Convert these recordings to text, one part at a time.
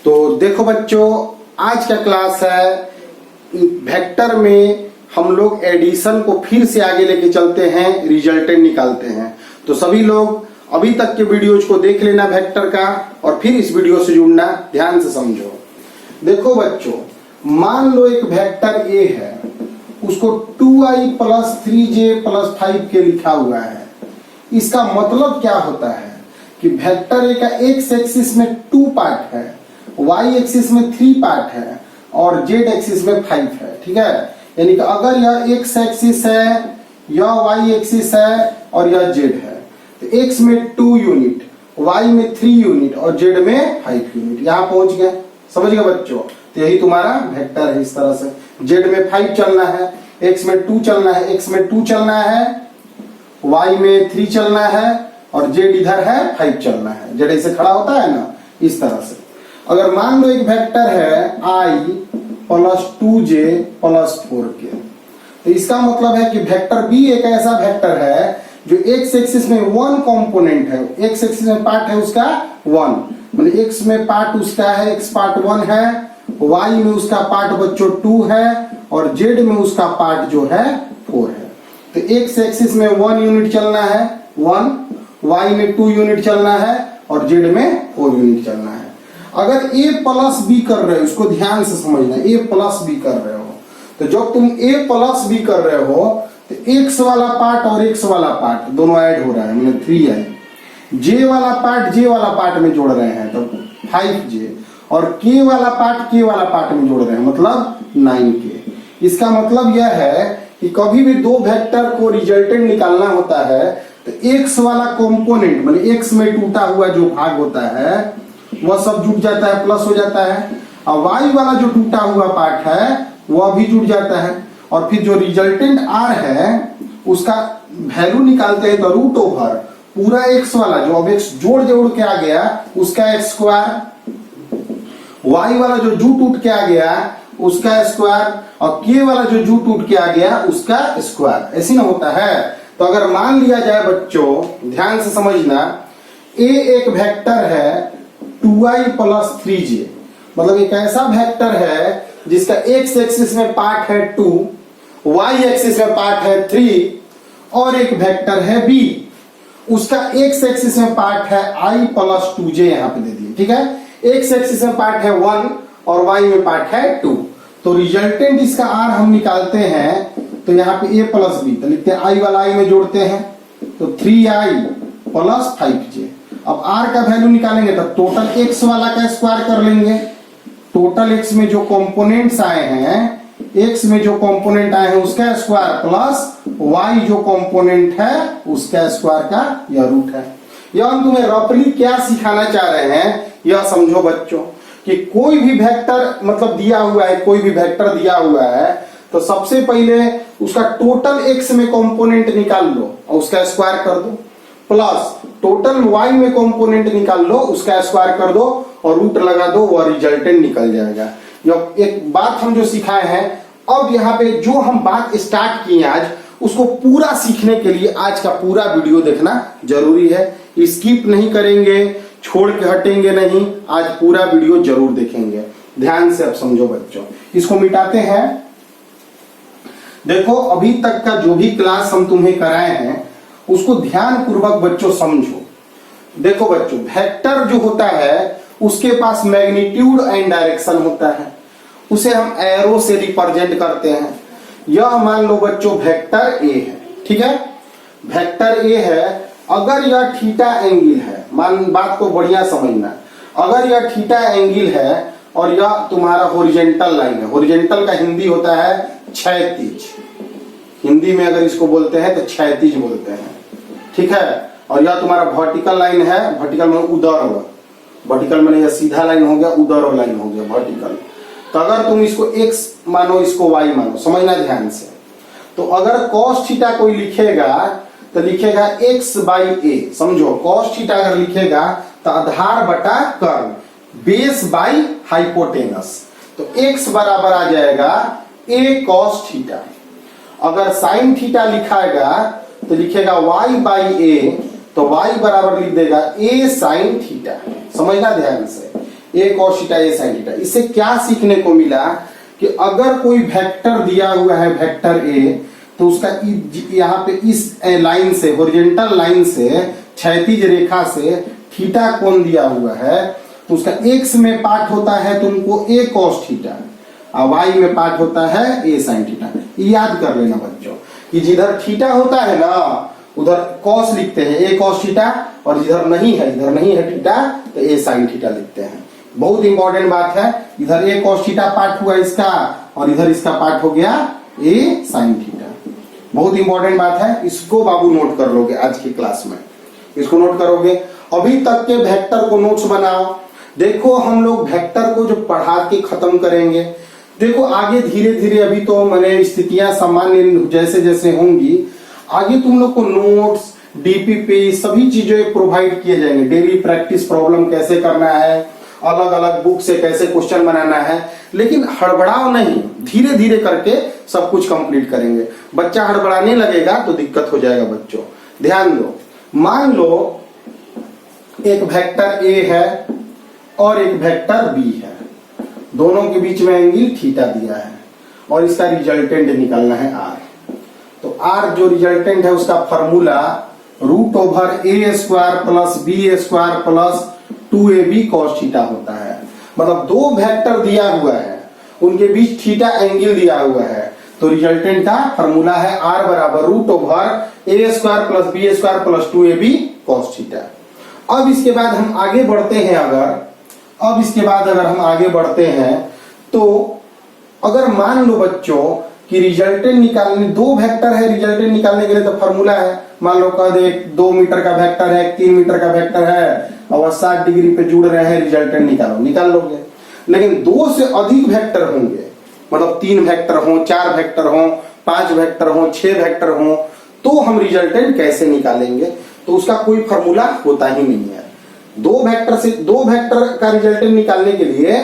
तो देखो बच्चों, आज का क्लास है वेक्टर में हम लोग एडिशन को फिर से आगे लेके चलते हैं, रिजल्टेंट निकालते हैं। तो सभी लोग अभी तक के वीडियोज को देख लेना वेक्टर का और फिर इस वीडियो से जुड़ना, ध्यान से समझो। देखो बच्चों, मान लो एक वेक्टर ए है, उसको 2i + 3j + 5k लिखा हुआ है। इसका मतलब क्या होता है कि वेक्टर ए का एक्स एक्सिस में 2 पार्ट है, वाई एक्सिस में 3 पार्ट है और जेड एक्सिस में 5 है। ठीक है, यानी कि अगर यह एक्स एक्सिस है, यह वाई एक्सिस है और यह जेड है, तो एक्स में 2 यूनिट, वाई में 3 यूनिट और जेड में 5 यूनिट। यहां पहुंच गए, समझ गए बच्चों? तो यही तुम्हारा वेक्टर है। इस तरह से जेड में 5 चलना है, एक्स में 2 चलना है, एक्स में 2 चलना है, वाई में 3 चलना है और जेड इधर है 5 चलना है। जेड ऐसे खड़ा होता है ना, इस तरह से। अगर मान लो एक वेक्टर है i + 2j + 4k, तो इसका मतलब है कि वेक्टर बी एक ऐसा वेक्टर है जो एक्स एक्सिस में 1 कंपोनेंट है, एक्स एक्सिस में पार्ट है उसका 1, मतलब एक्स में पार्ट उसका है, एक्स पार्ट 1 है, वाई में उसका पार्ट बच्चों 2 है और जेड में उसका पार्ट जो है 4 है। तो एक्स एक्सिस में 1 यूनिट चलना है 1, वाई में 2 यूनिट चलना है और जेड में 4 यूनिट चलना है। अगर a + b कर रहे हो, इसको ध्यान से समझना, a + b कर रहे हो, तो जब तुम a + b कर रहे हो तो x वाला पार्ट और x वाला पार्ट दोनों ऐड हो रहा है, मतलब 3i। j वाला पार्ट j वाला पार्ट में जोड़ रहे हैं तो 5j और k वाला पार्ट k वाला पार्ट में जोड़ रहे हैं, मतलब 9k। इसका मतलब यह है कि कभी भी दो वेक्टर को रिजल्टेंट निकालना होता है तो x वाला कंपोनेंट, मतलब x में टूटा हुआ जो भाग होता है वह सब जुट जाता है, प्लस हो जाता है, और y वाला जो टूटा हुआ पार्ट है वह भी जुट जाता है। और फिर जो रिजल्टेंट r है उसका वैल्यू निकालते हैं तो √, पूरा x वाला जो अब x जोड़ के आ गया उसका x², y वाला जो जुट उठ के आ गया उसका स्क्वायर और k वाला जो जुट उठ के आ गया उसका स्क्वायर। ऐसे ना होता है। तो अगर मान लिया जाए बच्चों, ध्यान से समझना, a एक वेक्टर है 2i + 3j, मतलब एक ऐसा वेक्टर है जिसका x एक्सिस में पार्ट है 2, y एक्सिस में पार्ट है 3 और एक वेक्टर है b, उसका x एक्सिस में पार्ट है i + 2j, यहां पे दे दिए। ठीक है, x एक्सिस में पार्ट है 1 और y में पार्ट है 2। तो रिजल्टेंट इसका r हम निकालते हैं तो यहाँ पे a + b, तो लिखते हैं i वाला i में जोड़ते हैं तो 3i + 5j। अब r का वैल्यू निकालेंगे तो टोटल x वाला का स्क्वायर कर लेंगे। टोटल x में जो कंपोनेंट्स आए हैं, x में जो कंपोनेंट आए हैं उसका स्क्वायर प्लस y जो कंपोनेंट है उसका स्क्वायर का यह रूट है। यह हम तुम्हें रफली क्या सिखाना चाह रहे हैं यह समझो बच्चों, कि कोई भी वेक्टर मतलब दिया हुआ है, कोई भी वेक्टर दिया हुआ है तो सबसे पहले उसका टोटल x में कंपोनेंट निकाल लो और उसका स्क्वायर कर दो, प्लस टोटल y में कंपोनेंट निकाल लो उसका स्क्वायर कर दो और रूट लगा दो, वह रिजल्टेंट निकल जाएगा। यह एक बात हम जो सिखाए हैं। अब यहाँ पे जो हम बात स्टार्ट किए आज, उसको पूरा सीखने के लिए आज का पूरा वीडियो देखना जरूरी है। स्किप नहीं करेंगे, छोड़ के हटेंगे नहीं, आज पूरा वीडियो जरूर देखेंगे। ध्यान से अब समझो बच्चों, इसको मिटाते हैं। देखो, अभी तक का जो भी क्लास हम तुम्हें कराए हैं उसको ध्यान पूर्वक बच्चों समझो। देखो बच्चों, वेक्टर जो होता है उसके पास मैग्नीट्यूड एंड डायरेक्शन होता है, उसे हम एरो से रिप्रेजेंट करते हैं। यह मान लो बच्चों वेक्टर ए है। ठीक है, वेक्टर ए है। अगर यह थीटा एंगल है, मान बात को बढ़िया समझना, अगर यह थीटा एंगल है और यह तुम्हारा हॉरिजॉन्टल लाइन है, हॉरिजॉन्टल का हिंदी होता है क्षैतिज, हिंदी में अगर इसको बोलते हैं तो क्षैतिज बोलते हैं। ठीक है, और यह तुम्हारा वर्टिकल लाइन है, वर्टिकल में उदर, वर्टिकल में यह सीधा लाइन हो गया, उदर लाइन हो गया वर्टिकल। तो अगर तुम इसको x मानो, इसको y मानो, समझना ध्यान से। तो अगर cos थीटा कोई लिखेगा तो लिखेगा x/a, समझो। cos थीटा अगर लिखेगा तो आधार बटा कर्ण, बेस बाई हाइपोटेनस, तो x बराबर आ जाएगा a cos थीटा। अगर sin थीटा लिखाएगा तो लिखेगा y/a, तो y बराबर लिख देगा a sin थीटा। समझना ध्यान से, ए cos थीटा ए sin थीटा। इससे क्या सीखने को मिला कि अगर कोई वेक्टर दिया हुआ है वेक्टर ए, तो उसका यहाँ पे इस लाइन से, हॉरिजॉन्टल लाइन से, क्षैतिज रेखा से थीटा कोण दिया हुआ है, तो उसका x में पार्ट होता है तुमको a cos थीटा और y में पार्ट होता है a sin थीटा। याद कर लेना बच्चों कि जिधर थीटा होता है ना उधर cos लिखते हैं a cos थीटा, और जिधर नहीं है थीटा तो a sin थीटा लिखते हैं। बहुत इंपॉर्टेंट बात है, इधर a cos थीटा पार्ट हुआ इसका और इधर इसका पार्ट हो गया a sin थीटा। बहुत इंपॉर्टेंट बात है, इसको बाबू नोट कर लोगे आज की क्लास में, इसको नोट करोगे। अभी तक के वेक्टर को नोट्स बनाओ। देखो हम लोग वेक्टर को जो पढ़ा के खत्म करेंगे, देखो आगे धीरे धीरे, अभी तो मैंने स्थितियां सामान्य जैसे जैसे होंगी, आगे तुम लोग को नोट्स डीपीपी सभी चीजें प्रोवाइड किए जाएंगे। डेली प्रैक्टिस प्रॉब्लम कैसे करना है, अलग अलग बुक से कैसे क्वेश्चन बनाना है, लेकिन हड़बड़ाओ नहीं, धीरे धीरे करके सब कुछ कंप्लीट करेंगे। बच्चा हड़बड़ाने लगेगा तो दिक्कत हो जाएगा बच्चों। ध्यान दो, मान लो एक वेक्टर ए है और एक वेक्टर बी है, दोनों के बीच में एंगल थीटा दिया है और इसका रिजल्टेंट निकालना है आर। तो आर जो रिजल्टेंट है उसका formula root over A square plus B square plus 2ab cos theta होता है। मतलब दो वेक्टर दिया हुआ है, उनके बीच थीटा एंगल दिया हुआ है, तो रिजल्टेंट का फॉर्मूला है आर बराबर root over A square plus B square plus 2ab cos theta. अब इसके बाद हम आगे बढ़ते हैं, अगर हम आगे बढ़ते हैं तो अगर मान लो बच्चों कि रिजल्टेंट निकालने, दो वेक्टर है, रिजल्टेंट निकालने के लिए तो फॉर्मूला है, मान लो कह दे 2 मीटर का वेक्टर है, 3 मीटर का वेक्टर है और 60 डिग्री पे जुड़ रहे हैं, रिजल्टेंट निकाल लोगे। लेकिन 2 से अधिक वेक्टर होंगे, मतलब 3 वेक्टर हो, 4 वेक्टर हो, 5 वेक्टर हो, 6 वेक्टर हो, तो हम रिजल्टेंट कैसे निकालेंगे? तो उसका कोई फॉर्मूला होता ही नहीं है। दो वेक्टर का रिजल्टेंट निकालने के लिए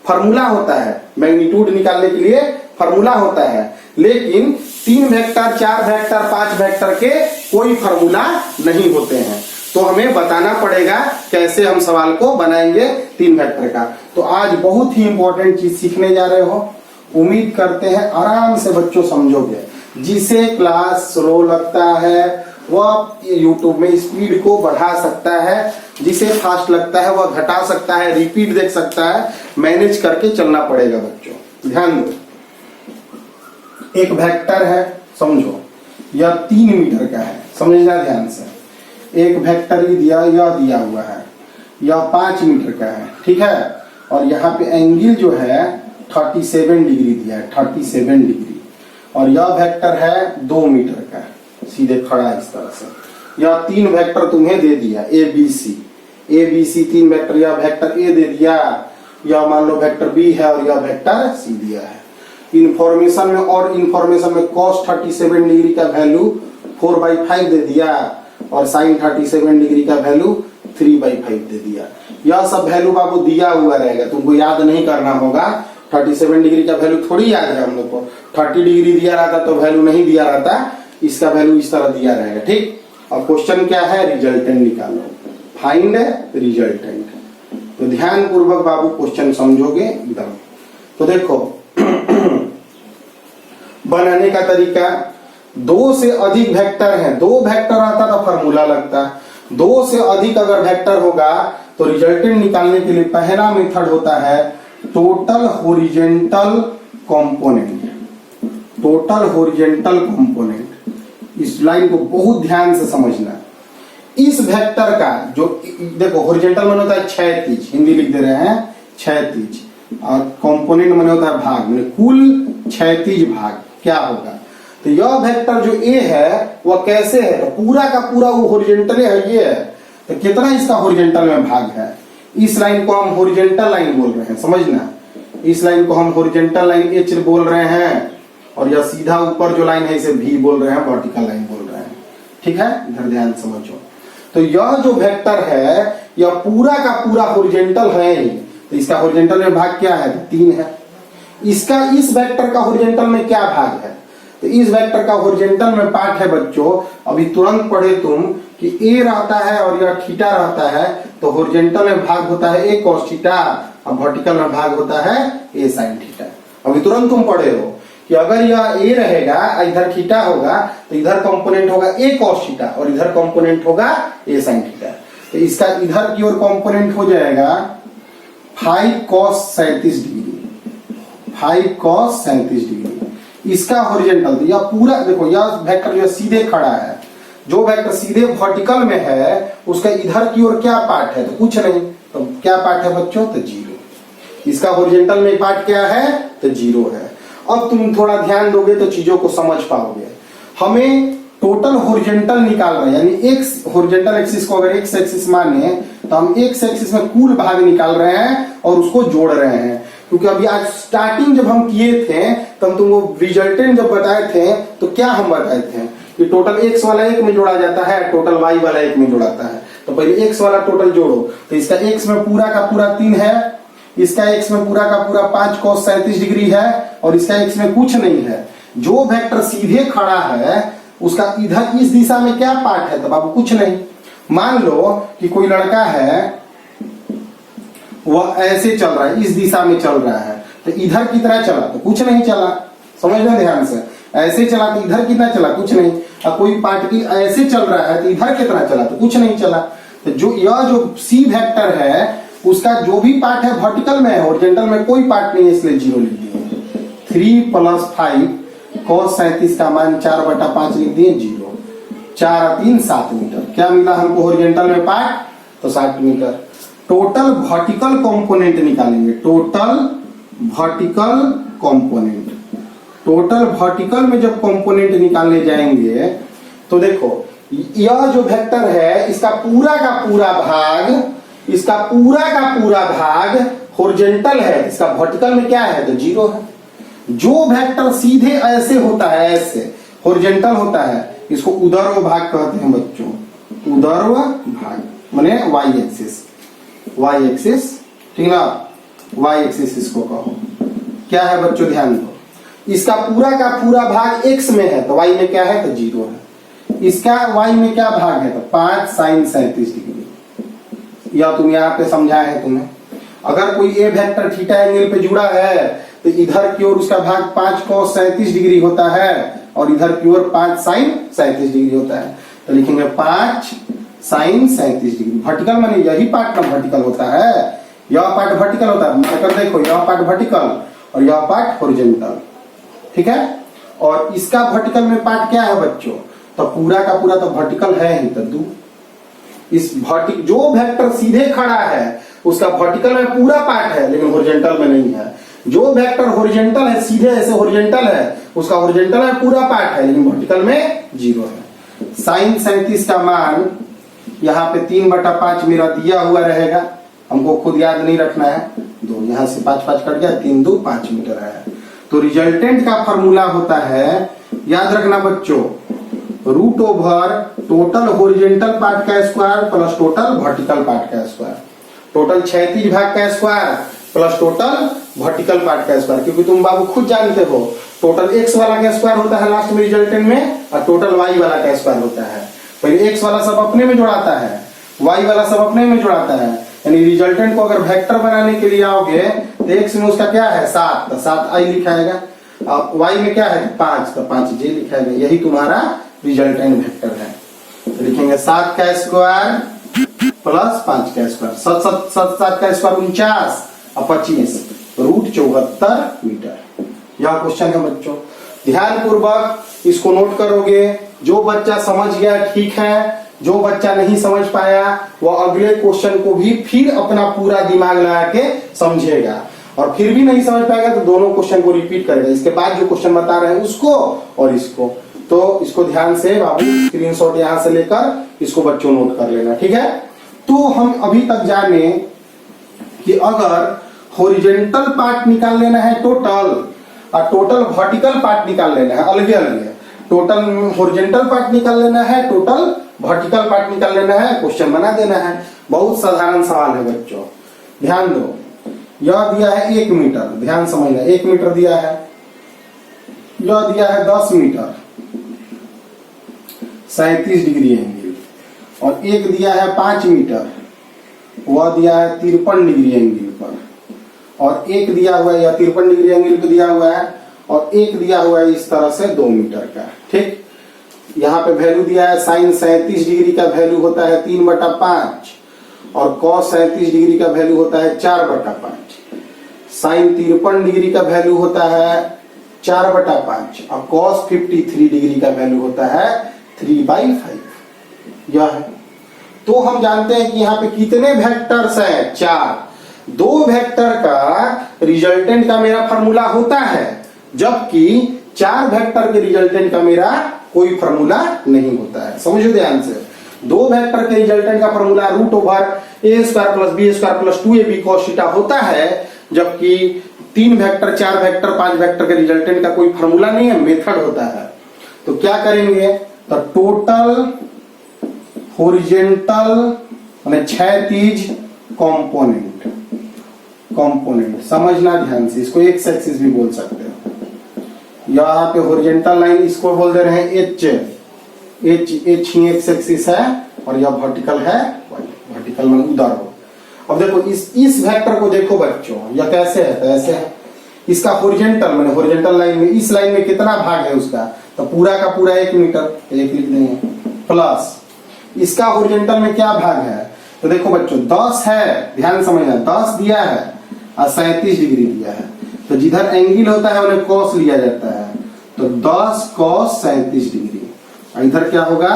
फॉर्मूला होता है, मैग्नीट्यूड निकालने के लिए फॉर्मूला होता है, लेकिन 3 वेक्टर, 4 वेक्टर, 5 वेक्टर के कोई फॉर्मूला नहीं होते हैं। तो हमें बताना पड़ेगा कैसे हम सवाल को बनाएंगे 3 वेक्टर का। तो आज बहुत ही इंपॉर्टेंट चीज सीखने जा रहे हो, उम्मीद करते हैं आराम से बच्चों समझोगे। जिसे क्लास स्लो लगता है वह YouTube में स्पीड को बढ़ा सकता है, जिसे फास्ट लगता है वह घटा सकता है, रिपीट देख सकता है, मैनेज करके चलना पड़ेगा बच्चों। ध्यान दो, एक वेक्टर है समझो, यह 3 मीटर का है, समझना ध्यान से। एक वेक्टर ही दिया हुआ है, यह 5 मीटर का है, ठीक है, और यहाँ पे एंगल जो है 37 डिग्री दिया है, 37 डिग्री, और यह वेक्टर है 2 मीटर का, सीधे खड़ा है इस तरह से। यह 3 वेक्टर तुम्हें दे दिया, ए बी सी 3 वेक्टर, यह वेक्टर ए दे दिया, यह मान लो वेक्टर बी है और यह वेक्टर सी दिया है। इंफॉर्मेशन में cos 37 डिग्री का वैल्यू 4/5 दे दिया और sin 37 डिग्री का वैल्यू 3/5 दे दिया। यह सब वैल्यू बाबू दिया हुआ रहेगा, तुमको याद नहीं करना होगा। 37 डिग्री का वैल्यू थोड़ी याद है हम लोग को, 30 डिग्री दिया रहता तो वैल्यू नहीं दिया रहता, इसका वैल्यू इस तरह दिया रहेगा, ठीक। अब क्वेश्चन क्या है, रिजल्टेंट निकालो, फाइंड रिजल्टेंट। तो ध्यान पूर्वक बाबू क्वेश्चन समझोगे एकदम। तो देखो बनाने का तरीका, 2 से अधिक वेक्टर है, 2 वेक्टर आता तो फॉर्मूला लगता, 2 से अधिक अगर वेक्टर होगा तो रिजल्टेंट निकालने के लिए पहला मेथड होता है total horizontal component. Total horizontal component, इस लाइन को बहुत ध्यान से समझना। इस वेक्टर का जो देखो हॉरिजॉन्टल माने होता है क्षैतिज, हिंदी लिख दे रहे हैं क्षैतिज, और कंपोनेंट माने होता है भाग, माने कुल क्षैतिज भाग क्या होगा। तो यह वेक्टर जो ए है वह कैसे है, तो पूरा का पूरा वो हॉरिजॉन्टल है, ये है, तो कितना इसका हॉरिजॉन्टल में भाग है। इस लाइन को हम हॉरिजॉन्टल लाइन बोल रहे हैं, समझना, इस लाइन को हम हॉरिजॉन्टल लाइन एच बोल रहे हैं, और यह सीधा ऊपर जो लाइन है इसे भी बोल रहे हैं, वर्टिकल लाइन बोल रहे हैं, ठीक है, इधर ध्यान समझो। तो यह जो वेक्टर है यह पूरा का पूरा हॉरिजॉन्टल है ही, तो इसका हॉरिजॉन्टल में भाग क्या है, 3 है। इसका इस वेक्टर का हॉरिजॉन्टल में क्या भाग है, तो इस वेक्टर का हॉरिजॉन्टल में पार्ट है बच्चों, अभी तुरंत पढ़े तुम कि ए रहता है और यह थीटा रहता है, तो हॉरिजॉन्टल में भाग होता है ए cos थीटा और वर्टिकल में भाग होता है ए sin थीटा। अभी तुरंत तुम पढ़े हो कि अगर यह ए रहेगा, इधर थीटा होगा, तो इधर कंपोनेंट होगा ए cos थीटा और इधर कंपोनेंट होगा ए sin थीटा। तो इसका इधर की ओर कंपोनेंट हो जाएगा 5 cos 37 डिग्री, 5 cos 37 डिग्री। इसका हॉरिजॉन्टल, तो यह पूरा देखो, यह वेक्टर जो सीधे खड़ा है, जो वेक्टर सीधे वर्टिकल में है उसका इधर की ओर क्या पार्ट है, तो कुछ नहीं, तो क्या पार्ट है बच्चों, तो 0। इसका हॉरिजॉन्टल में पार्ट क्या है, तो 0 है। अब तुम थोड़ा ध्यान दोगे तो चीजों को समझ पाओगे। हमें टोटल हॉरिजॉन्टल निकाल रहे हैं, यानी एक्स हॉरिजॉन्टल एक्सिस को अगर एक्स एक्सिस माने तो हम एक्स एक्सिस में कुल भाग निकाल रहे हैं और उसको जोड़ रहे हैं। क्योंकि अभी आज स्टार्टिंग जब हम किए थे तो हम तुमको रिजल्टेंट जब बताए थे तो क्या हम बताए थे कि टोटल एक्स वाला एक में जोड़ा जाता है, टोटल वाई वाला एक में जोड़ाता है। तो पहले एक्स वाला टोटल जोड़ो, तो इसका एक्स में पूरा का पूरा 3 है, इसका एक्स में पूरा का पूरा 5 cos 37 डिग्री है और इसका एक्स में कुछ नहीं है। जो वेक्टर सीधे खड़ा है उसका इधर इस दिशा में क्या पार्ट है, तो बाबू कुछ नहीं। मान लो कि कोई लड़का है वह ऐसे चल रहा है, इस दिशा में चल रहा है, तो इधर कितना चला, तो कुछ नहीं चला। समझना ध्यान से, ऐसे चला तो इधर कितना चला, कुछ नहीं। और कोई पार्टिकल ऐसे चल रहा है तो इधर कितना चला, तो कुछ नहीं चला। तो जो यह जो सी वेक्टर है उसका जो भी पार्ट है वर्टिकल में है, हॉरिजॉन्टल में कोई पार्ट नहीं है, इसलिए 0 लिख दिए। 3 + 5 cos 37 का मान 4/5 लिख दिए, 0। 4 और 3 7 मीटर। क्या मिला हमको हॉरिजॉन्टल में पार्ट, तो 60 मीटर। टोटल वर्टिकल कंपोनेंट निकालेंगे, total vertical component. Total vertical में जब कंपोनेंट निकालने जाएंगे तो देखो, यह जो वेक्टर है इसका पूरा का पूरा भाग, इसका पूरा का पूरा भाग हॉरिजॉन्टल है, इसका वर्टिकल में क्या है, तो 0 है। जो वेक्टर सीधे ऐसे होता है, ऐसे हॉरिजॉन्टल होता है, इसको उदर्व भाग कहते हैं बच्चों। उदर्व भाग माने वाई एक्सिस, वाई एक्सिस, ठीक ना, वाई एक्सिस इसको कहो। क्या है बच्चों, ध्यान दो, इसका पूरा का पूरा भाग x में है तो y में क्या है, तो 0 है। इसका y में क्या भाग है, तो 5 sin 37 डिग्री। या तुम यहाँ पे समझाए हैं तुम्हें, अगर कोई ए वेक्टर थीटा एंगल पे जुड़ा है तो इधर की ओर उसका भाग 5 cos 37 डिग्री होता है और इधर की ओर 5 sin 37 डिग्री होता है। तो लिखेंगे 5 sin 37 डिग्री। वर्टिकल माने यही पार्ट ना वर्टिकल होता है, यह पार्ट वर्टिकल होता है। मतलब देखो, यह पार्ट वर्टिकल और यह पार्ट हॉरिजॉन्टल, ठीक है। और इसका वर्टिकल में पार्ट क्या है बच्चों, तो पूरा का पूरा तो वर्टिकल है ही, तो 2। इस जो वेक्टर सीधे खड़ा है उसका वर्टिकल में पूरा पार्ट है लेकिन हॉरिजॉन्टल में नहीं है। जो वेक्टर हॉरिजॉन्टल है, सीधे ऐसे हॉरिजॉन्टल है, उसका हॉरिजॉन्टल में पूरा पार्ट है लेकिन वर्टिकल में 0 है। sin 37 का मान यहाँ पे 3/5 मेरा दिया हुआ रहेगा, हमको खुद याद नहीं रखना है। 2 यहाँ से 5 कट गया, 3 2 5 मीटर आया। तो रिजल्टेंट का फॉर्मूला होता है, याद रखना बच्चों, √, टोटल हॉरिजॉन्टल पार्ट का square plus total vertical part का स्क्वायर। टोटल क्षैतिज भाग का square plus total vertical part का स्क्वायर। क्योंकि तुम बाबू खुद जानते हो, टोटल एक्स वाला का स्क्वायर होता है लास्ट में रिजल्टेंट में, और टोटल वाई वाला का स्क्वायर होता है। पहले एक्स वाला सब अपने में जोड़ाता है, वाई वाला सब अपने में जोड़ाता है। यानी रिजल्टेंट को अगर वेक्टर बनाने के लिए आओगे तो एक्स में उसका क्या है 7, तो 7 आई लिखाएगा, और वाई में क्या है 5, तो 5 जे लिखाएगा। यही तुम्हारा रिजल्टेंट वेक्टर है। तो लिखेंगे 7 का स्क्वायर प्लस 5 का स्क्वायर, 7 का स्क्वायर 49 और 25 √74 मीटर। यह क्वेश्चन है बच्चों, ध्यान पूर्वक इसको नोट करोगे। जो बच्चा समझ गया ठीक है, जो बच्चा नहीं समझ पाया वह अगले क्वेश्चन को भी फिर अपना पूरा दिमाग लगा के समझेगा, और फिर भी नहीं समझ पाएगा तो दोनों क्वेश्चन को रिपीट करेगा। इसके बाद जो क्वेश्चन बता रहे हैं उसको और इसको, तो इसको ध्यान से बाबू स्क्रीनशॉट यहां से लेकर इसको बच्चों नोट कर लेना, ठीक है। तो हम अभी तक जाने कि अगर हॉरिजॉन्टल पार्ट निकाल लेना है टोटल, और टोटल वर्टिकल पार्ट निकाल लेना है अलग अलग, टोटल हॉरिजॉन्टल पार्ट निकाल लेना है, टोटल वर्टिकल पार्ट निकाल लेना है, क्वेश्चन बना देना है। बहुत साधारण सवाल है बच्चों, ध्यान दो। यह दिया है 1 मीटर, ध्यान समझना, 1 मीटर दिया है। यह दिया है 10 मीटर, 37 डिग्री एंगल। और एक दिया है 5 मीटर, वह दिया है 53 डिग्री एंगल पर, और एक दिया हुआ है या 53 डिग्री एंगल पे दिया हुआ है, और एक दिया हुआ है इस तरह से 2 मीटर का। ठीक, यहाँ पे वैल्यू दिया है साइन 37 डिग्री का वैल्यू होता है 3/5 और कॉस 37 डिग्री का वैल्यू होता है 4/5। साइन 53 डिग्री का वैल्यू होता है 4/5 और कॉस 53 डिग्री का वैल्यू होता है 3/5। यह है। तो हम जानते हैं कि यहाँ पे कितने वेक्टर्स हैं, 4। 2 वेक्टर का रिजल्टेंट का मेरा फॉर्मूला होता है, जबकि 4 वेक्टर के रिजल्टेंट का मेरा कोई फॉर्मूला नहीं होता है। समझो ध्यान से, 2 वेक्टर के रिजल्टेंट का formula √a² + b² + 2ab cos theta होता है, जबकि 3 वेक्टर, 4 वेक्टर, 5 वेक्टर के रिजल्टेंट का कोई फॉर्मूला नहीं है, मेथड होता है। तो क्या करेंगे, तो टोटल हॉरिजॉन्टल माने क्षैतिज कंपोनेंट समझना ध्यान से, इसको एक्स एक्सिस भी बोल सकते हो। यहाँ पे हॉरिजॉन्टल लाइन इसको बोल दे रहे हैं एच ही एक्स एक्सिस है और यह वर्टिकल है वाई, वर्टिकल माने उधर हो। अब देखो इस वेक्टर को देखो बच्चों, यह कैसे है, तो ऐसे है। इसका हॉरिजॉन्टल माने हॉरिजॉन्टल लाइन में, इस लाइन में कितना भाग है उसका, तो पूरा का पूरा 1 मीटर, तो 1 लिख देंगे, प्लस इसका हॉरिजॉन्टल में क्या भाग है, तो देखो बच्चों 10 है, ध्यान समझना, 10 दिया है और 37 डिग्री दिया है, तो जिधर एंगल होता है उन्हें कॉस लिया जाता है, तो 10 कॉस 37 डिग्री, इधर क्या होगा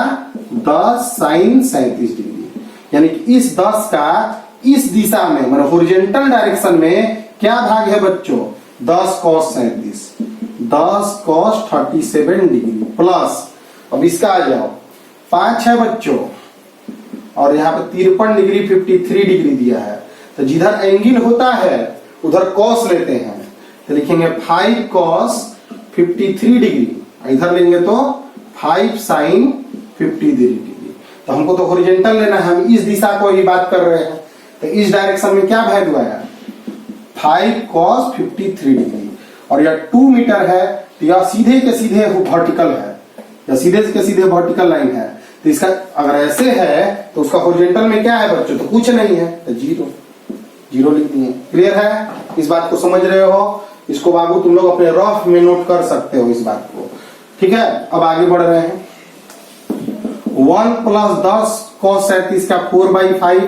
10 साइन 37 डिग्री। यानी कि इस 10 का इस दिशा में मतलब हॉरिजॉन्टल डायरेक्शन में क्या भाग है बच्चों, 10 कॉस 37, 10 कॉस 37 डिग्री प्लस, अब इसका आ जाओ 5 है बच्चों, और यहाँ पे 53 डिग्री 53 डिग्री दिया है, तो जिधर एंगल होता है उधर कॉस लेते हैं, तो लिखेंगे 5 कॉस 53 डिग्री, इधर लेंगे तो 5 साइन 53 डिग्री। तो हमको तो हॉरिजॉन्टल लेना है, हम इस दिशा को ही बात कर रहे हैं, तो इस डायरेक्शन में क्या वैल्यू आया 5 cos 53 डिग्री, और यह 2 मीटर है, तो यह सीधे के सीधे वर्टिकल है, या सीधे के सीधे वर्टिकल लाइन है, तो इसका अगर ऐसे है तो उसका हॉरिजॉन्टल में क्या है बच्चों, तो कुछ नहीं है, तो 0 लिख दिए। क्लियर है, इस बात को समझ रहे हो, इसको बाबू तुम लोग अपने रफ में नोट कर सकते हो इस बात को। ठीक है, अब आगे बढ़ रहे हैं। 1 + 10 cos 37 का 4/5,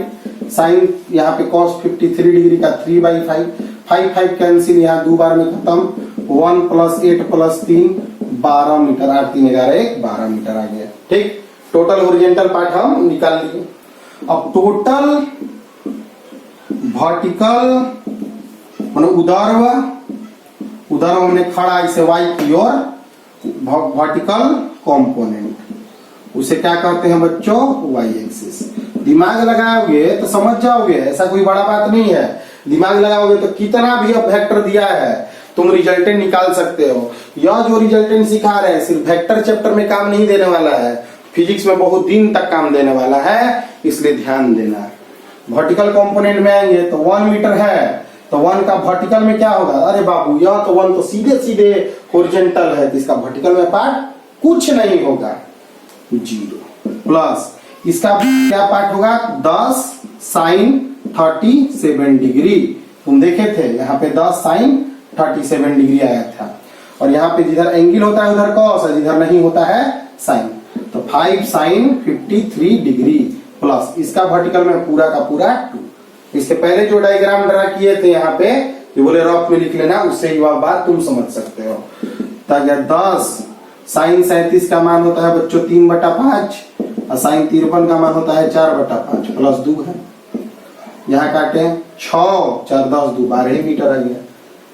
साइन यहाँ पे cos 53 डिग्री का 3/5, 5 कैंसिल, यहाँ 2 बार में खत्म, 1 + 8 + 3 12 मीटर, 8 3 11 1 12 मीटर आ गया। ठीक, टोटल हॉरिजॉन्टल पार्ट हम निकाल लिए। अब टोटल वर्टिकल माने उधर हमने खड़ा इसे वाई की ओर, वर्टिकल कंपोनेंट उसे क्या कहते हैं बच्चों, वाई एक्सिस। दिमाग लगाओगे तो समझ जाओगे, ऐसा कोई बड़ा बात नहीं है, दिमाग लगाओगे तो कितना भी अब वेक्टर दिया है तुम रिजल्टेंट निकाल सकते हो। यह जो रिजल्टेंट सिखा रहे हैं सिर्फ वेक्टर चैप्टर में काम नहीं देने वाला है, फिजिक्स में बहुत दिन तक काम देने वाला है, इसलिए ध्यान देना। वर्टिकल कंपोनेंट में आएंगे तो 1 मीटर है, तो 1 का वर्टिकल में क्या होगा, अरे बाबू यह तो 1 तो सीधे सीधे हॉरिजॉन्टल है, तो इसका वर्टिकल में पार्ट कुछ नहीं होगा, 0 प्लस इसका क्या पार्ट होगा 10 साइन 37 डिग्री, तुम देखे थे यहाँ पे 10 साइन 37 डिग्री आया था, और यहाँ पे जिधर एंगल होता है उधर कॉस है, जिधर नहीं होता है साइन, तो 5 साइन 53 डिग्री प्लस इसका वर्टिकल में पूरा का पूरा 2। इसके पहले जो डायग्राम ड्रा किए थे यहाँ पे, ये बोले रफ में लिख लेना, उससे ही वह बात तुम समझ सकते हो। ताकि 10 साइन 37 का मान होता है बच्चों 3/5 और साइन 53 का मान होता है 4/5 प्लस 2 है, यहाँ काटे 6 4 10 2 12 मीटर आ गया।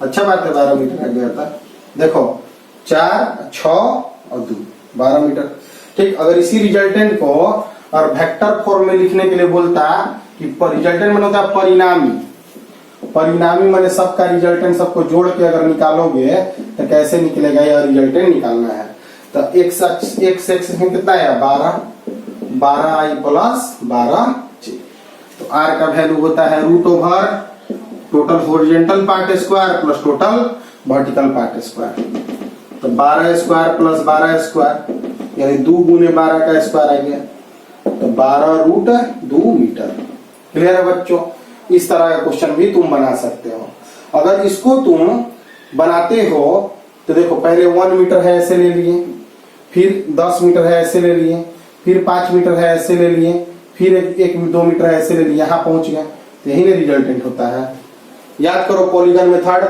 अच्छा बात है 12 मीटर आ गया था, देखो 4 6 और 2 12 मीटर। ठीक, अगर इसी रिजल्टेंट को और वेक्टर फॉर्म में लिखने के लिए बोलता कि रिजल्टेंट में होता है परिणामी माने सबका रिजल्टेंट सबको जोड़ के अगर निकालोगे तो कैसे निकलेगा, यह रिजल्टेंट निकालना है। तो एक्स एक्सिस में कितना है 12i प्लस 12j, तो r का वैल्यू होता है √over total horizontal part square plus total vertical part square, तो 12 स्क्वायर प्लस 12 स्क्वायर यानी 2 × 12 का स्क्वायर आ गया, तो 12√2 मीटर। क्लियर है बच्चों? इस तरह का क्वेश्चन भी तुम बना सकते हो। अगर इसको तुम बनाते हो तो देखो, पहले 1 मीटर है ऐसे ले लिए, फिर 10 मीटर है ऐसे ले लिए, फिर 5 मीटर है ऐसे ले लिए, फिर 1-2 मीटर है ऐसे ले लिए, यहाँ पहुंच गए। तो यही ना रिजल्टेंट होता है। याद करो पॉलीगन मेथड,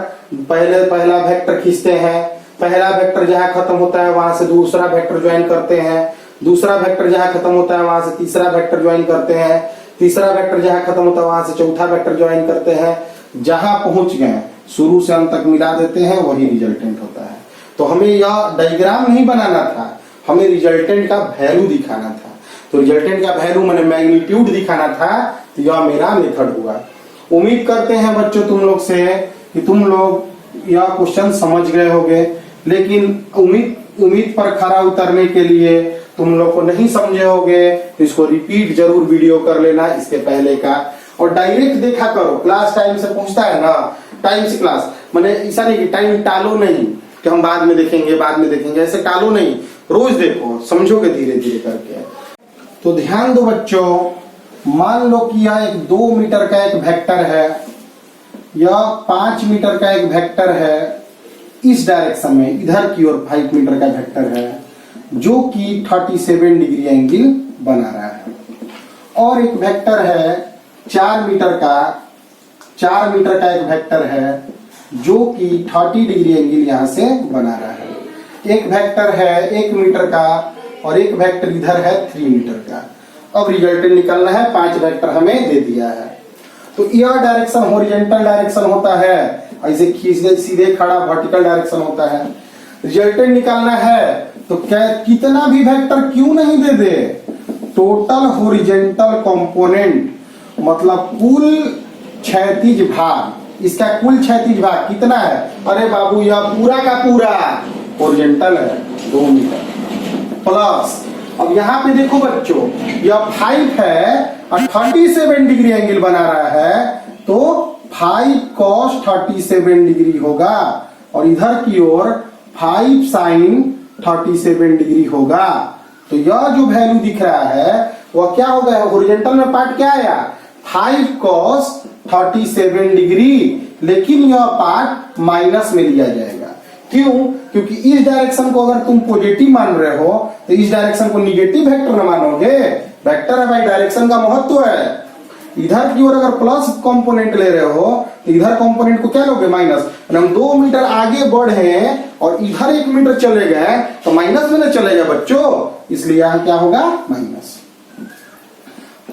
पहला वेक्टर खींचते हैं, पहला वेक्टर जहां खत्म होता है वहां से दूसरा वेक्टर ज्वाइन करते हैं, दूसरा वेक्टर जहां खत्म होता है वहां से तीसरा वेक्टर ज्वाइन करते हैं, तीसरा वेक्टर जहां खत्म होता है वहां से चौथा वेक्टर ज्वाइन करते हैं, जहां पहुंच गए शुरू से अंत तक मिला देते हैं, वही रिजल्टेंट होता है। तो हमें यह डायग्राम नहीं बनाना था, हमें रिजल्टेंट का वैल्यू दिखाना था। तो रिजल्टेंट का वैल्यू मैंने मैग्नीट्यूड दिखाना था, तो यह मेरा मेथड हुआ। उम्मीद करते हैं बच्चों तुम लोग से कि तुम लोग यह क्वेश्चन समझ गए होंगे, लेकिन उम्मीद पर खरा उतरने के लिए तुम लोग को नहीं समझे होंगे तो इसको रिपीट जरूर वीडियो कर लेना इसके पहले का, और डायरेक्ट देखा करो। क्लास टाइम से पूछता है ना, टाइम से क्लास, मैंने ऐसा नहीं कि टाइम टालो नहीं कि हम बाद में देखेंगे, ऐसे टालो नहीं, रोज देखो, समझोगे धीरे धीरे करके। तो ध्यान दो बच्चों, मान लो कि यह एक 2 मीटर का एक वेक्टर है, यह 5 मीटर का एक वेक्टर है, इस डायरेक्शन में इधर की ओर 5 मीटर का वेक्टर है जो कि 37 डिग्री एंगल बना रहा है, और एक वेक्टर है 4 मीटर का एक वेक्टर है जो कि 30 डिग्री एंगल यहां से बना रहा है। एक वेक्टर है 1 मीटर का और एक वेक्टर इधर है 3 मीटर का। अब रिजल्टेंट निकालना है, 5 वेक्टर हमें दे दिया है। तो यह डायरेक्शन हॉरिजॉन्टल डायरेक्शन होता है, ऐसे खींचने सीधे खड़ा वर्टिकल डायरेक्शन होता है। रिजल्टेंट निकालना है तो क्या कितना भी वेक्टर क्यों नहीं दे दे, टोटल हॉरिजॉन्टल कंपोनेंट मतलब कुल क्षैतिज भाग, इसका कुल क्षैतिज भाग कितना है? अरे बाबू यह पूरा का पूरा हॉरिजॉन्टल है 2 मीटर प्लस, अब यहाँ पे देखो बच्चों, यह 5 है और 37 डिग्री एंगल बना रहा है, तो 5 cos 37 डिग्री होगा, और इधर की ओर 5 sin 37 डिग्री होगा। तो यह जो वैल्यू दिख रहा है वह क्या होगा? हॉरिजॉन्टल में पार्ट क्या आया? 5 cos 37 डिग्री, लेकिन यह पार्ट माइनस में लिया जाएगा। क्यों? क्योंकि इस डायरेक्शन को अगर तुम पॉजिटिव मान रहे हो तो इस डायरेक्शन को निगेटिव वेक्टर न मानोगे। वेक्टर है भाई, डायरेक्शन का महत्व है। इधर की ओर अगर प्लस कंपोनेंट ले रहे हो तो इधर कंपोनेंट को क्या लोगे? माइनस। हम 2 मीटर आगे बढ़े और इधर 1 मीटर चले गए तो माइनस में ना चलेगा बच्चों, इसलिए यहां क्या होगा? माइनस।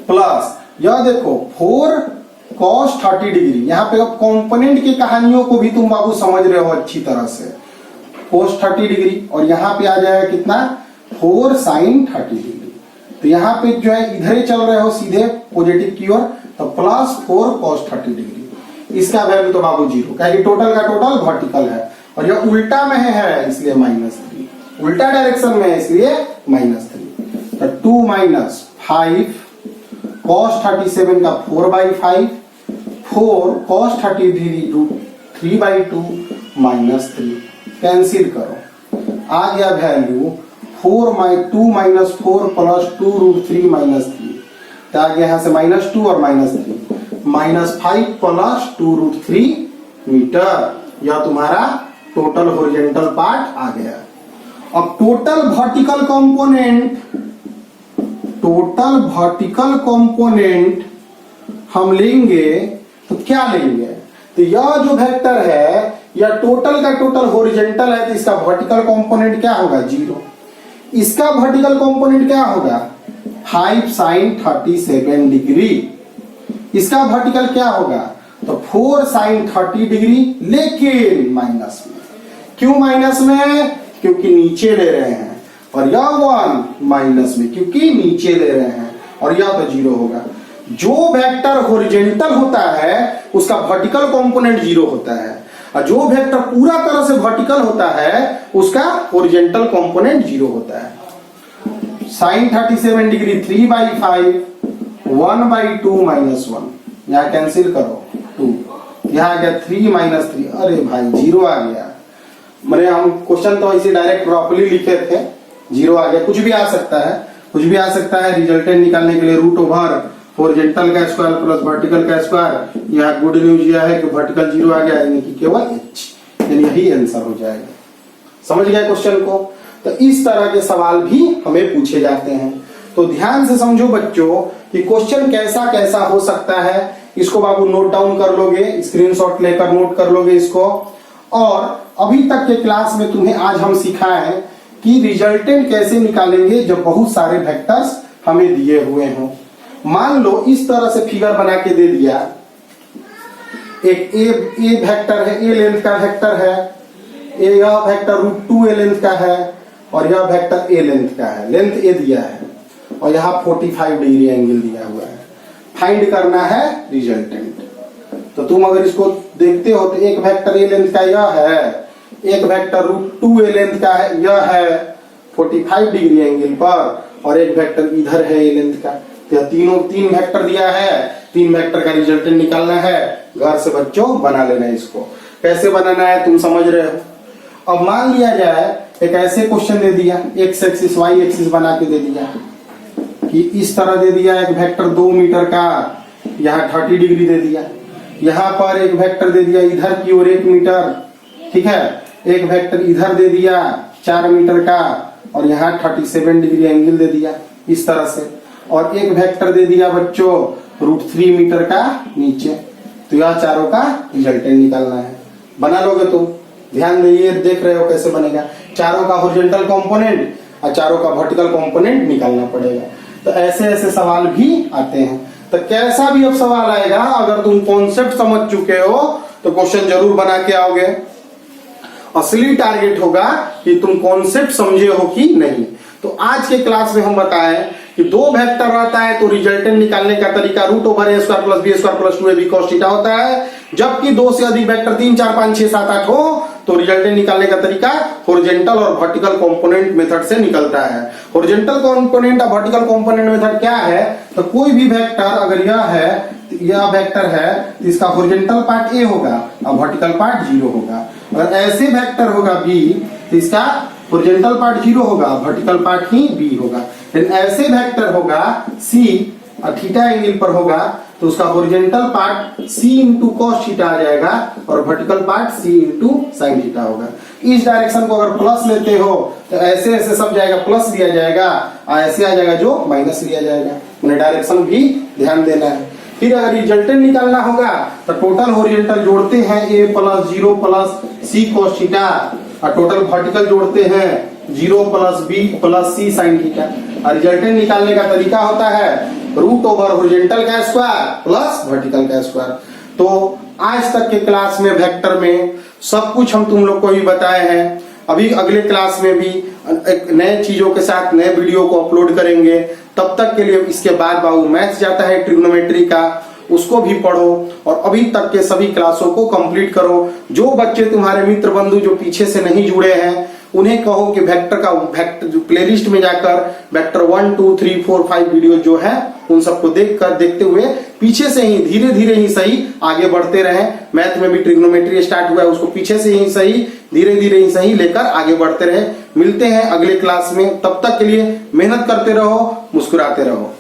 प्लस यह देखो 4 cos 30 डिग्री, यहाँ पे अब कंपोनेंट की कहानियों को भी तुम बाबू समझ रहे हो अच्छी तरह से। cos 30 डिग्री और यहाँ पे आ जाएगा कितना? 4 sin 30 डिग्री। तो यहाँ पे जो है इधर ही चल रहे हो सीधे पॉजिटिव की ओर, तो प्लस 4 cos 30 डिग्री। इसका वैल्यू तो बाबू 0, क्योंकि टोटल का टोटल वर्टिकल है और यह उल्टा में है इसलिए -3, उल्टा डायरेक्शन में है इसलिए -3। तो 2 - 5 cos 37 का 4/5, 4 cos 30 डिग्री 3/2 -3। कैंसिल करो, आ गया वैल्यू 2 - 4 प्लस 2√3 -3, तो आ गया यहाँ से -2 और -3, -5 प्लस 2√3 मीटर। यह तुम्हारा टोटल हॉरिजॉन्टल पार्ट आ गया। अब टोटल वर्टिकल कंपोनेंट हम लेंगे तो क्या लेंगे? तो यह जो वेक्टर है यह टोटल का टोटल हॉरिजॉन्टल है, तो इसका वर्टिकल कंपोनेंट क्या होगा? 0। इसका वर्टिकल कंपोनेंट क्या होगा? 5 sin 37 डिग्री। इसका वर्टिकल क्या होगा? तो 4 sin 30 डिग्री, लेकिन माइनस में। क्यों माइनस में? क्योंकि नीचे ले रहे हैं, और यह 1 माइनस में क्योंकि नीचे ले रहे हैं, और यह तो 0 होगा। जो वेक्टर हॉरिजॉन्टल होता है उसका वर्टिकल कंपोनेंट 0 होता है, और जो वेक्टर पूरा तरह से वर्टिकल होता है उसका हॉरिजॉन्टल कंपोनेंट 0 होता है। sin 37 डिग्री 3/5, 1/2 -1, यहाँ कैंसिल करो 2, यहाँ आ गया 3 - 3, अरे भाई 0 आ गया। मैंने हम क्वेश्चन तो ऐसे डायरेक्ट प्रॉपर्ली लिखे थे, 0 आ गया, कुछ भी आ सकता है, कुछ भी आ सकता है। रिजल्टेंट निकालने के लिए रूट ओवर हॉरिजॉन्टल का स्क्वायर प्लस वर्टिकल का स्क्वायर। यहाँ गुड न्यूज यह है कि वर्टिकल 0 आ गया, यानी कि केवल h, यानी यही आंसर हो जाएगा। समझ गए क्वेश्चन को? तो इस तरह के सवाल भी हमें पूछे जाते हैं। तो ध्यान से समझो बच्चों कि क्वेश्चन कैसा कैसा हो सकता है। इसको बाबू नोट डाउन कर लोगे, स्क्रीनशॉट लेकर नोट कर लोगे इसको। और अभी तक के क्लास में तुम्हें आज हम सिखाए कि रिजल्टेंट कैसे निकालेंगे जब बहुत सारे वेक्टर्स हमें दिए हुए हों। मान लो इस तरह से फिगर बना के दे दिया, एक ए वेक्टर है, ए लेंथ का वेक्टर है, यह वेक्टर √2a लेंथ का है और यह वेक्टर ए लेंथ का है। लेंथ ए दिया है और यहाँ 45 डिग्री एंगल दिया हुआ है। फाइंड करना है रिजल्टेंट। तो तुम अगर इसको देखते हो तो एक वेक्टर ए लेंथ का यह है, एक वेक्टर √2a लेंथ का है यह है 45 डिग्री एंगल पर, और एक वेक्टर इधर है ए लेंथ का। तो तीन वेक्टर दिया है, तीन वेक्टर का रिजल्टेंट निकालना है। घर से बच्चों बना लेना है। इसको कैसे बनाना है तुम समझ रहे हो। अब मान लिया जाए एक ऐसे क्वेश्चन दे दिया, एक्स एक्सिस वाई एक्सिस बना के दे दिया कि इस तरह दे दिया, एक वेक्टर 2 मीटर का यहाँ 30 डिग्री दे दिया, यहाँ पर एक वेक्टर दे दिया इधर की ओर 1 मीटर, ठीक है, एक वेक्टर इधर दे दिया 4 मीटर का और यहाँ 37 डिग्री एंगल दे दिया इस तरह से, और एक वेक्टर दे दिया बच्चों √3 मीटर का नीचे। तो यह चारों का रिजल्टेंट निकालना है। बना लोगे तुम? ध्यान दीजिए, देख रहे हो कैसे बनेगा। चारों का हॉरिजॉन्टल कंपोनेंट और चारों का वर्टिकल कंपोनेंट निकालना पड़ेगा। तो ऐसे ऐसे सवाल भी आते हैं। तो कैसा भी अब सवाल आएगा, अगर तुम कॉन्सेप्ट समझ चुके हो तो क्वेश्चन जरूर बना के आओगे। असली टारगेट होगा कि तुम कॉन्सेप्ट समझे हो कि नहीं। तो आज के क्लास में हम बताएं कि दो वेक्टर रहता है तो रिजल्टेंट निकालने का तरीका √a² + b² + 2ab cos theta होता है। जबकि दो से अधिक वेक्टर 3, 4, 5, 6, 7, 8 हो तो रिजल्टेंट निकालने का तरीका हॉरिजॉन्टल और वर्टिकल कंपोनेंट मेथड से निकलता है। हॉरिजॉन्टल कंपोनेंट और वर्टिकल कंपोनेंट मेथड क्या है? तो कोई भी वेक्टर अगर यह वेक्टर है तो इसका हॉरिजॉन्टल पार्ट a होगा और वर्टिकल पार्ट 0 होगा। अगर ऐसे वेक्टर होगा b तो इसका हॉरिजॉन्टल पार्ट 0 होगा, वर्टिकल पार्ट ही b होगा। लेकिन ऐसे वेक्टर होगा c और थीटा एंगल पर होगा तो उसका horizontal part c × cos theta आ जाएगा और vertical part c × sin theta होगा। इस डायरेक्शन को अगर प्लस लेते हो तो ऐसे ऐसे सब जाएगा, प्लस लिया जाएगा, और ऐसे आ जाएगा जो माइनस लिया जाएगा। उन्हें डायरेक्शन भी ध्यान देना है। फिर अगर रिजल्टेंट निकालना होगा तो टोटल हॉरिजॉन्टल जोड़ते हैं a + 0 + c cos थीटा, और टोटल वर्टिकल जोड़ते हैं 0 + b + c sin थीटा। और रिजल्टेंट निकालने का तरीका होता है √ओवर हॉरिजॉन्टल का स्क्वायर प्लस वर्टिकल का स्क्वायर। तो आज तक के क्लास में वेक्टर में सब कुछ हम तुम लोग को ही बताए हैं। अभी अगले क्लास में भी एक नए चीजों के साथ नए वीडियो को अपलोड करेंगे। तब तक के लिए इसके बाद बाबू मैथ्स जाता है ट्रिग्नोमेट्री का, उसको भी पढ़ो और अभी तक के सभी क्लासों को कंप्लीट करो। जो बच्चे तुम्हारे मित्र बंधु जो पीछे से नहीं जुड़े हैं उन्हें कहो कि वेक्टर प्लेलिस्ट में जाकर वेक्टर 1, 2, 3, 4, 5 वीडियो जो है उन सबको देखते हुए पीछे से ही धीरे धीरे ही सही आगे बढ़ते रहें। मैथ में भी ट्रिग्नोमेट्री स्टार्ट हुआ है, उसको पीछे से ही सही धीरे धीरे ही सही लेकर आगे बढ़ते रहे। मिलते हैं अगले क्लास में, तब तक के लिए मेहनत करते रहो, मुस्कुराते रहो।